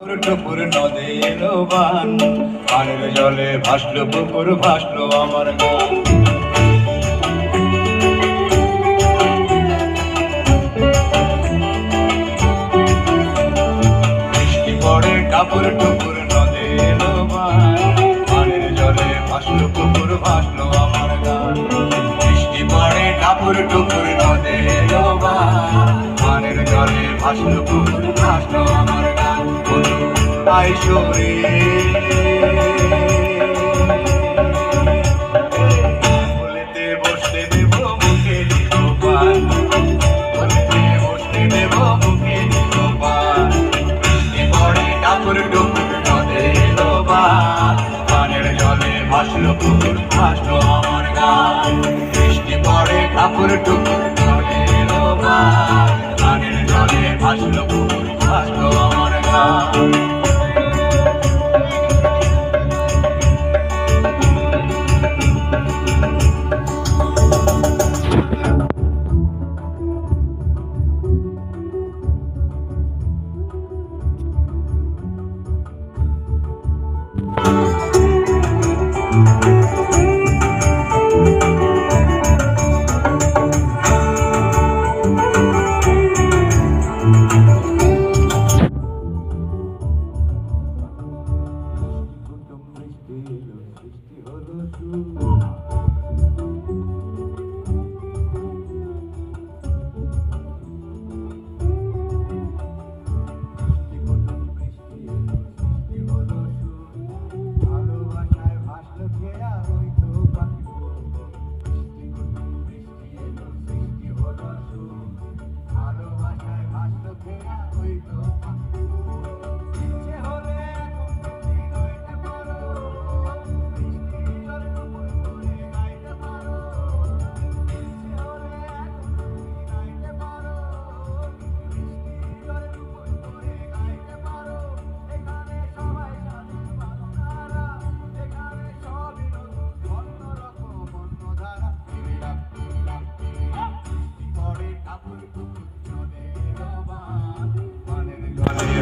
টুকুর নদে এলো বান, পানের জলে ভাসলো পুকুর, ভাসলো আমার গান। বৃষ্টি পড়ে টাপুর টুকুর নদে এলো বান, পানের জলে ভাসলো পুকুর, ভাসলো আমার গান। বৃষ্টি পড়ে টাপুর টুকুর নদে এলো বান, পানের জলে ভাসলো পুকুর, ভাসলো আমার গান। আইসরে বলেতে বসতে দেব মুখে দিব পান, বলেতে বসতে দেব মুখে দিব পান। বৃষ্টি পড়ে টাপুর টুকুর নদে এলো বান, পানের জলে ভাসলো পুকুর, ভাসলো আমার গান। বৃষ্টি পড়ে টাপুর টুকুর নদে এলো বান, পানের জলে ভাসলো পুকুর, ভাসলো আমার গান।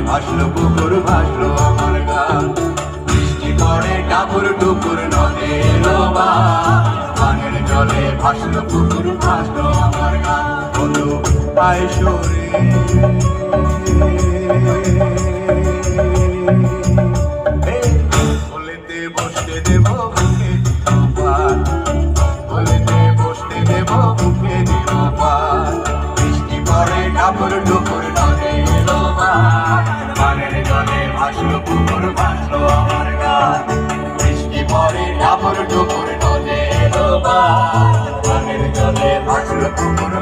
ভাসলো পুকুর, ভাসলো আমার গান। বৃষ্টি পড়ে টাপুর টুকুর নদে এলো বান, পানের জলে ভাসলো পুকুর, ভাসলো আমার গান। বন্ধু আইসরে বলেতে বসতে দেব মুখে দিব পান, বলেতে বসতে দেব মুখে দিব পান। বৃষ্টি পড়ে টাপুর টুকুর নদে এলো বান, পানের জলে ভাসলো পুকুর, ভাসলো আমার গান। বৃষ্টি পড়ে টাপুর টুকুর নদে এলো বান, পানের জলে ভাসলো পুকুর,